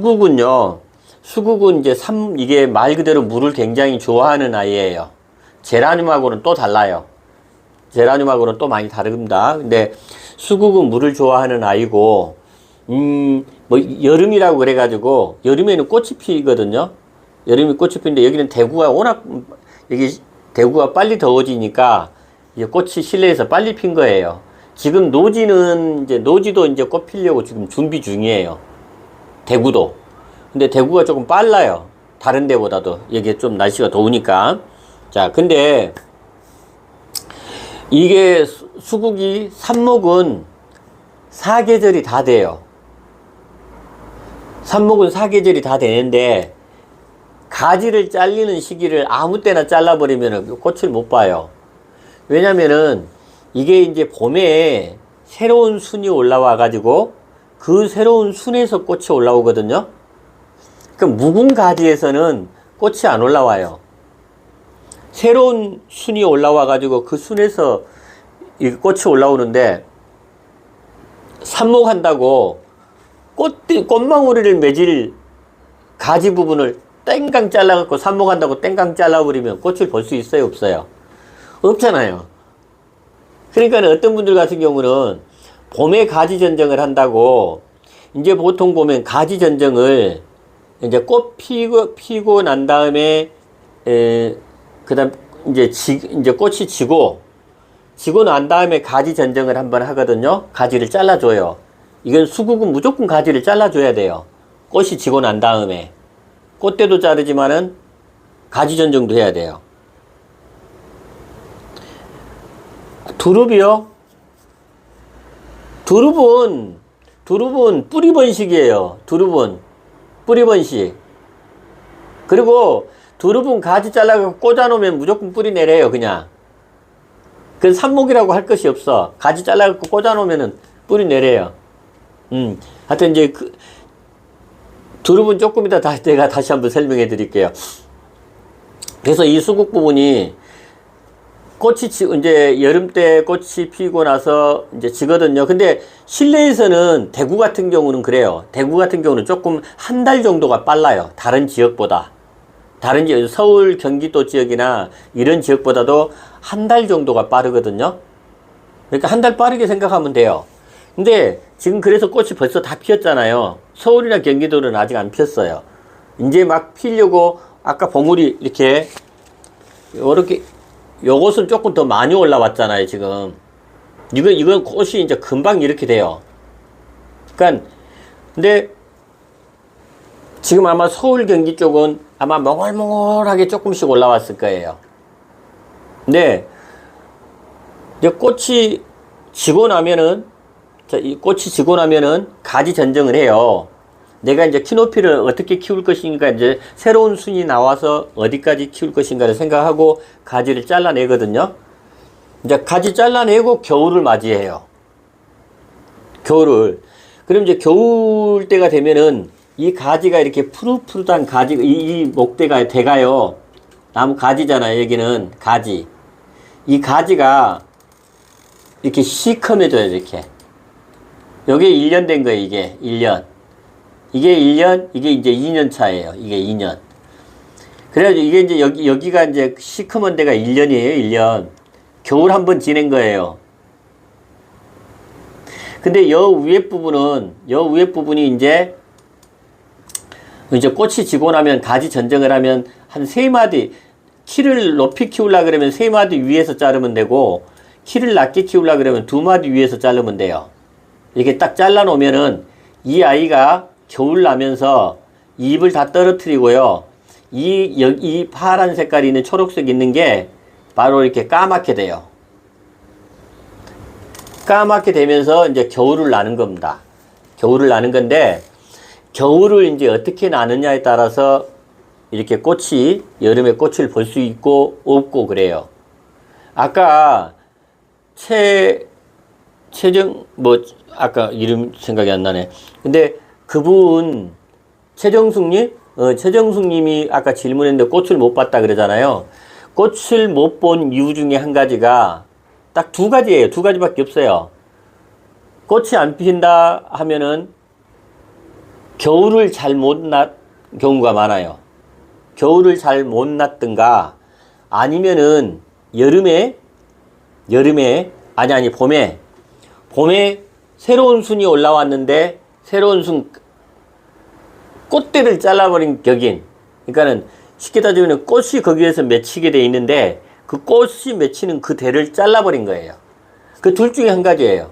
수국은요, 수국은 이제 이게 말 그대로 물을 굉장히 좋아하는 아이예요. 제라늄하고는 또 달라요. 제라늄하고는 또 많이 다릅니다. 근데 수국은 물을 좋아하는 아이고, 뭐, 여름이라고 그래가지고, 여름에는 꽃이 피거든요. 여름에 꽃이 피는데, 여기는 대구가 워낙, 여기 대구가 빨리 더워지니까, 이제 꽃이 실내에서 빨리 핀 거예요. 지금 노지도 이제 꽃 피려고 지금 준비 중이에요. 대구도. 근데 대구가 조금 빨라요. 다른 데보다도. 여기 좀 날씨가 더우니까. 자, 근데, 이게 수국이 삽목은 사계절이 다 돼요. 삽목은 사계절이 다 되는데 가지를 잘리는 시기를 아무 때나 잘라버리면 꽃을 못 봐요. 왜냐면은 이게 이제 봄에 새로운 순이 올라와 가지고 그 새로운 순에서 꽃이 올라오거든요. 그럼 묵은 가지에서는 꽃이 안 올라와요. 새로운 순이 올라와 가지고 그 순에서 이 꽃이 올라오는데, 삽목한다고 꽃망울이를 맺을 가지 부분을 땡강 잘라갖고 삽목한다고 땡강 잘라버리면 꽃을 볼 수 있어요, 없어요? 없잖아요. 그러니까 어떤 분들 같은 경우는 봄에 가지 전정을 한다고, 이제 보통 보면 가지 전정을 이제 꽃 피고 난 다음에 그다음 이제 꽃이 지고 난 다음에 가지 전정을 한번 하거든요. 가지를 잘라줘요. 이건 수국은 무조건 가지를 잘라줘야 돼요. 꽃이 지고 난 다음에. 꽃대도 자르지만은 가지 전정도 해야 돼요. 두릅이요? 두릅은 뿌리 번식이에요. 두릅은 뿌리 번식. 그리고 두릅은 가지 잘라서 꽂아놓으면 무조건 뿌리 내려요, 그냥. 그 삽목이라고 할 것이 없어. 가지 잘라갖고 꽂아놓으면은 뿌리 내려요. 하여튼 이제 두릅은 조금 이따 내가 다시 한번 설명해 드릴게요. 그래서 이 수국 부분이 이제 여름 때 꽃이 피고 나서 이제 지거든요. 근데 실내에서는 대구 같은 경우는 그래요. 대구 같은 경우는 조금 한 달 정도가 빨라요. 다른 지역보다. 다른 지역, 서울, 경기도 지역이나 이런 지역보다도 한 달 정도가 빠르거든요. 그러니까 한 달 빠르게 생각하면 돼요. 근데 지금 그래서 꽃이 벌써 다 피었잖아요. 서울이나 경기도는 아직 안 피었어요. 이제 막 피려고 아까 봉우리 이렇게 요것은 조금 더 많이 올라왔잖아요, 지금. 이건 꽃이 이제 금방 이렇게 돼요. 그러니까 근데 지금 아마 서울, 경기 쪽은 아마 몽글몽글하게 조금씩 올라왔을 거예요. 근데 이제 꽃이 지고 나면은, 이 꽃이 지고 나면은 가지 전정을 해요. 내가 이제 키높이를 어떻게 키울 것인가, 이제 새로운 순이 나와서 어디까지 키울 것인가를 생각하고 가지를 잘라내거든요. 이제 가지 잘라내고 겨울을 맞이해요. 겨울을. 그럼 이제 겨울 때가 되면은 이 가지가 이렇게 푸릇푸릇한 가지, 이 목대가 대가요. 나무 가지잖아요. 여기는 가지. 이 가지가 이렇게 시커매져요, 이렇게. 요게 1년 된 거예요, 이게. 1년. 이게 1년, 이게 이제 2년 차예요. 이게 2년. 그래가지고 이게 이제 여기가 이제 시커먼 데가 1년이에요, 1년. 겨울 한번 지낸 거예요. 근데 요 위에 부분이 이제 꽃이 지고 나면 가지 전정을 하면 한 3마디, 키를 높이 키우려고 그러면 3마디 위에서 자르면 되고, 키를 낮게 키우려고 그러면 2마디 위에서 자르면 돼요. 이렇게 딱 잘라 놓으면은 이 아이가 겨울 나면서 잎을 다 떨어뜨리고요. 이 파란 색깔이 있는 초록색 있는 게 바로 이렇게 까맣게 돼요. 까맣게 되면서 이제 겨울을 나는 겁니다. 겨울을 나는 건데, 겨울을 이제 어떻게 나느냐에 따라서 이렇게 여름에 꽃을 볼 수 있고 없고 그래요. 아까 아까 이름 생각이 안 나네. 근데 그분, 최정숙님이 아까 질문했는데 꽃을 못 봤다 그러잖아요. 꽃을 못 본 이유 중에 한 가지가 딱 2가지예요. 2가지밖에 없어요. 꽃이 안 핀다 하면은 겨울을 잘 못 낳 경우가 많아요. 겨울을 잘 못 낳든가 아니면은 아니 봄에 새로운 순이 올라왔는데 새로운 순 꽃대를 잘라버린 격인, 그러니까는 쉽게 따지면 꽃이 거기에서 맺히게 돼 있는데 그 꽃이 맺히는 그 대를 잘라버린 거예요. 그 둘 중에 한 가지예요.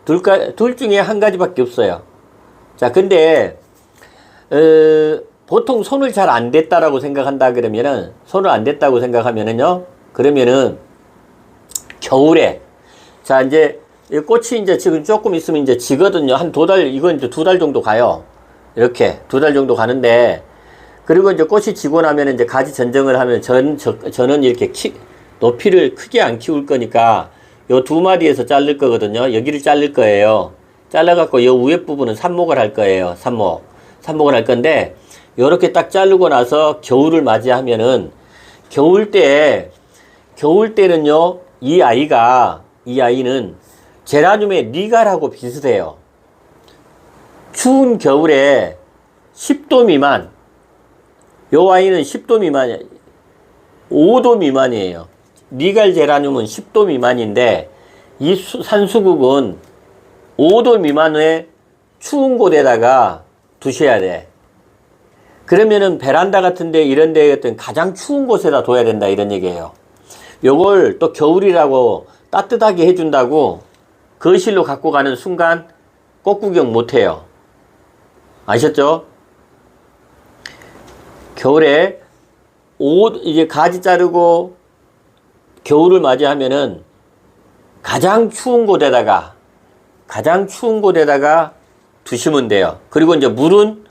둘 중에 한 가지밖에 없어요. 자, 근데 보통 손을 잘 안 댔다라고 생각한다 그러면은, 손을 안 댔다고 생각하면은요, 그러면은 겨울에, 자, 이제 이 꽃이 이제 지금 조금 있으면 이제 지거든요. 한 2달, 이건 이제 2달 정도 가요. 이렇게 2달 정도 가는데, 그리고 이제 꽃이 지고 나면 이제 가지 전정을 하면 저는 이렇게 높이를 크게 안 키울 거니까 요 2마디에서 자를 거거든요. 여기를 자를 거예요. 잘라갖고 요 위에 부분은 삽목을 할 거예요. 삽목을 할 건데, 요렇게 딱 자르고 나서 겨울을 맞이하면은, 겨울 때는요, 이 아이는 제라늄의 니갈하고 비슷해요. 추운 겨울에 10도 미만, 요 아이는 10도 미만이에요. 5도 미만이에요. 니갈 제라늄은 10도 미만인데, 이 산수국은 5도 미만의 추운 곳에다가 두셔야 돼. 그러면은 베란다 같은데 이런 데 어떤 가장 추운 곳에다 둬야 된다, 이런 얘기예요. 요걸 또 겨울이라고 따뜻하게 해준다고 거실로 갖고 가는 순간 꽃 구경 못 해요. 아셨죠? 겨울에 이제 가지 자르고 겨울을 맞이하면은 가장 추운 곳에다가 두시면 돼요. 그리고 이제 물은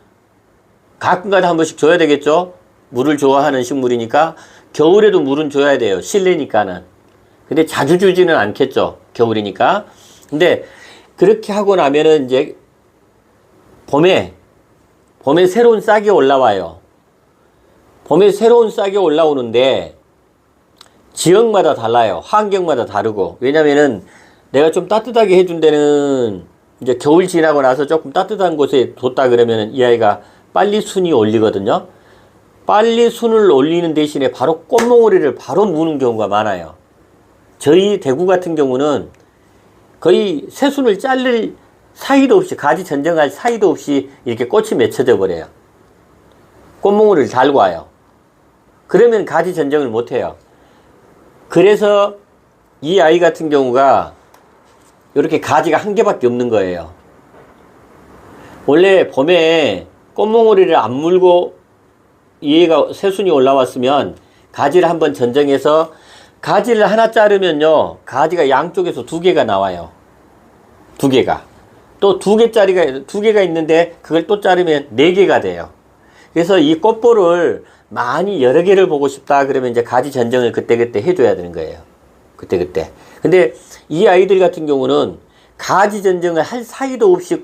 가끔가다 한 번씩 줘야 되겠죠? 물을 좋아하는 식물이니까 겨울에도 물은 줘야 돼요. 실내니까는. 근데 자주 주지는 않겠죠. 겨울이니까. 근데 그렇게 하고 나면은 이제 봄에 새로운 싹이 올라와요. 봄에 새로운 싹이 올라오는데 지역마다 달라요. 환경마다 다르고. 왜냐면은 내가 좀 따뜻하게 해준 데는 이제 겨울 지나고 나서 조금 따뜻한 곳에 뒀다 그러면은 이 아이가 빨리 순이 올리거든요. 빨리 순을 올리는 대신에 바로 꽃몽오리를 바로 무는 경우가 많아요. 저희 대구 같은 경우는 거의 새순을 자를 사이도 없이, 가지 전정할 사이도 없이 이렇게 꽃이 맺혀져 버려요. 꽃몽오리를 달고 와요. 그러면 가지 전정을 못 해요. 그래서 이 아이 같은 경우가 이렇게 가지가 한 개밖에 없는 거예요. 원래 봄에 꽃몽오리를 안 물고 얘가 새순이 올라왔으면 가지를 한번 전정해서, 가지를 하나 자르면요, 가지가 양쪽에서 2개가 나와요. 2개가. 또 2개가 있는데 그걸 또 자르면 4개가 돼요. 그래서 이 꽃볼을 많이 여러 개를 보고 싶다 그러면 이제 가지 전정을 그때그때 해줘야 되는 거예요. 그때그때. 근데 이 아이들 같은 경우는 가지 전정을 할 사이도 없이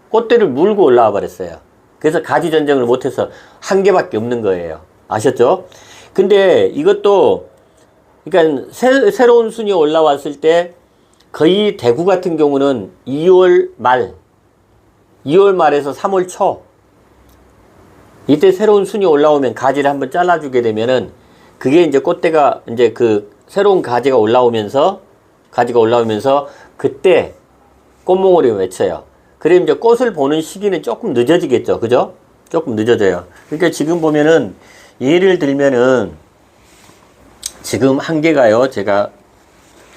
꽃대를 물고 올라와 버렸어요. 그래서 가지 전정을 못해서 한 개밖에 없는 거예요. 아셨죠? 근데 이것도, 그러니까 새로운 순이 올라왔을 때 거의 대구 같은 경우는 2월 말에서 3월 초, 이때 새로운 순이 올라오면 가지를 한번 잘라주게 되면은 그게 이제 꽃대가 이제 그 새로운 가지가 올라오면서 그때 꽃몽오리가 맺혀요. 그럼 이제 꽃을 보는 시기는 조금 늦어지겠죠. 그죠? 조금 늦어져요. 그러니까 지금 보면은, 예를 들면은, 지금 한 개가요, 제가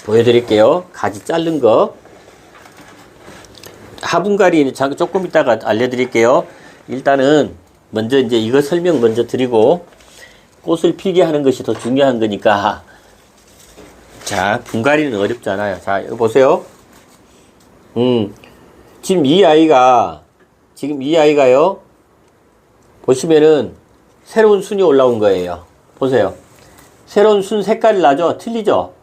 보여드릴게요. 가지 자른 거. 화분갈이 조금 이따가 알려드릴게요. 일단은, 먼저 이제 이거 설명 먼저 드리고, 꽃을 피게 하는 것이 더 중요한 거니까. 자, 분갈이는 어렵잖아요. 자, 이거 보세요. 지금 이 아이가요, 보시면은 새로운 순이 올라온 거예요. 보세요. 새로운 순 색깔이 나죠? 틀리죠?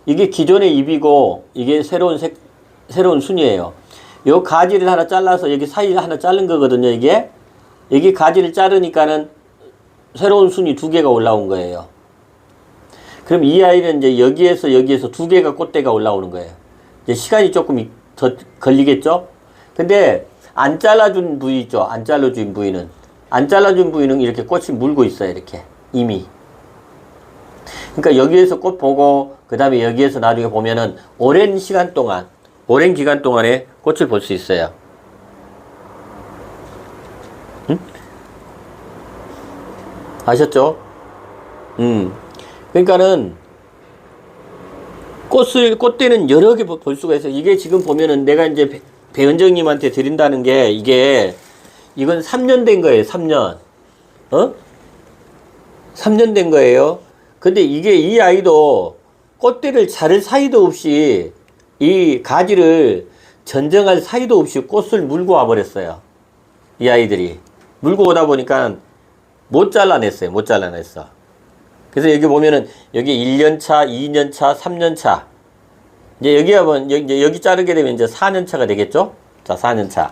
이게 기존의 잎이고, 이게 새로운 순이에요. 요 가지를 하나 잘라서 여기 사이에 하나 자른 거거든요, 이게. 여기 가지를 자르니까는 새로운 순이 2개가 올라온 거예요. 그럼 이 아이는 이제 여기에서 2개가 꽃대가 올라오는 거예요. 이제 시간이 조금 더 걸리겠죠? 근데 안 잘라준 부위 있죠. 안 잘라준 부위는. 안 잘라준 부위는 이렇게 꽃이 물고 있어요. 이렇게. 이미. 그러니까 여기에서 꽃 보고, 그 다음에 여기에서 나중에 보면은 오랜 시간 동안, 오랜 기간 동안에 꽃을 볼 수 있어요. 응? 아셨죠? 그러니까는 꽃대는 여러 개 볼 수가 있어요. 이게 지금 보면은 내가 이제 배은정님한테 드린다는 게 이건 3년 된 거예요. 3년. 3년 된 거예요. 근데 이게 이 아이도 꽃대를 자를 사이도 없이 이 가지를 전정할 사이도 없이 꽃을 물고 와 버렸어요. 이 아이들이. 물고 오다 보니까 못 잘라냈어요. 못 잘라냈어. 그래서 여기 보면은 여기 1년차, 2년차, 3년차. 이제 여기 하면 여기 자르게 되면 이제 4년차가 되겠죠? 자, 4년차.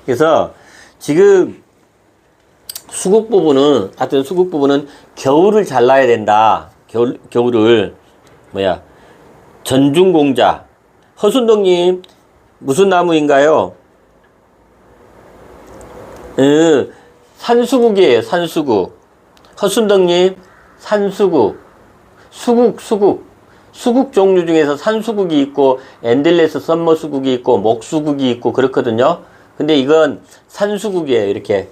그래서 지금 수국 부분은 하여튼 수국 부분은 겨울을 잘라야 된다. 겨울을 전중공자. 허순동님 무슨 나무인가요? 산수국이에요. 산수국. 허순덕님 산수국. 수국 종류 중에서 산수국이 있고 엔들레스 썸머수국이 있고 목수국이 있고 그렇거든요. 근데 이건 산수국이에요. 이렇게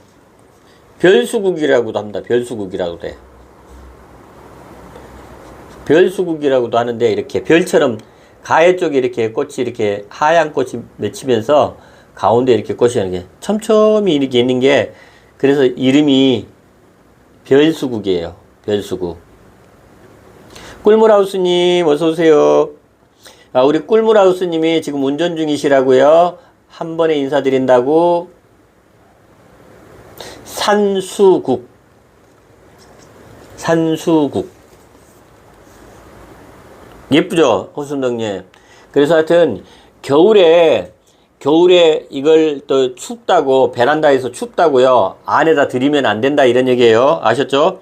별수국이라고도 합니다. 별수국이라고 돼. 별수국이라고도 하는데 이렇게 별처럼 가해 쪽에 이렇게 꽃이 이렇게 하얀 꽃이 맺히면서 가운데 이렇게 꽃이 이렇게 촘촘히 이렇게 있는 게 그래서 이름이 별수국이에요. 별수국. 꿀물하우스님 어서오세요. 우리 꿀물하우스님이 지금 운전 중이시라고요. 한 번에 인사드린다고. 산수국. 예쁘죠? 호순덕님. 그래서 하여튼 겨울에 이걸 또 춥다고 베란다에서 춥다고요. 안에다 들이면 안 된다 이런 얘기예요. 아셨죠?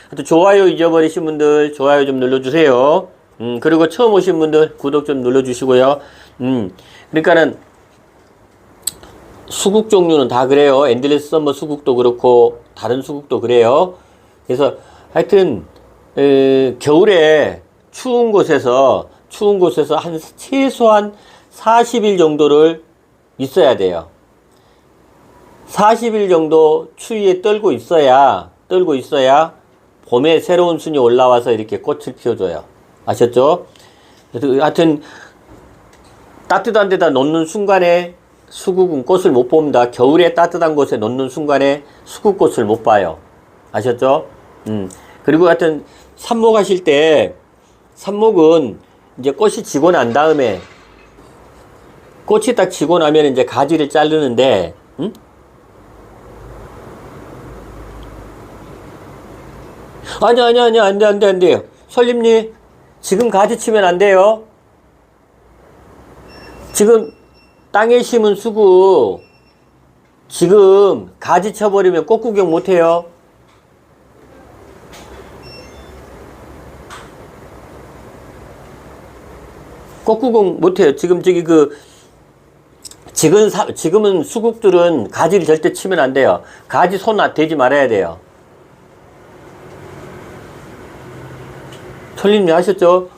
하여튼 좋아요 잊어버리신 분들 좋아요 좀 눌러주세요. 그리고 처음 오신 분들 구독 좀 눌러주시고요. 그러니까는 수국 종류는 다 그래요. 엔들레스 썸머 수국도 그렇고 다른 수국도 그래요. 그래서 하여튼 겨울에 추운 곳에서 한 최소한 40일 정도를 있어야 돼요. 40일 정도 추위에 떨고 있어야 봄에 새로운 순이 올라와서 이렇게 꽃을 피워줘요. 아셨죠? 하여튼 따뜻한 데다 놓는 순간에 수국은 꽃을 못 봅니다. 겨울에 따뜻한 곳에 놓는 순간에 수국꽃을 못 봐요. 아셨죠? 그리고 하여튼 삽목하실 때 삽목은 이제 꽃이 지고 난 다음에 꽃이 딱 지고 나면 이제 가지를 자르는데 아니야 안 돼요. 설립님 지금 가지 치면 안 돼요. 지금 땅에 심은 수국 지금 가지 쳐버리면 꽃 구경 못 해요. 꽃 구경 못 해요. 지금 지금은 수국들은 가지를 절대 치면 안 돼요. 가지 손 대지 말아야 돼요. 설립님 아셨죠?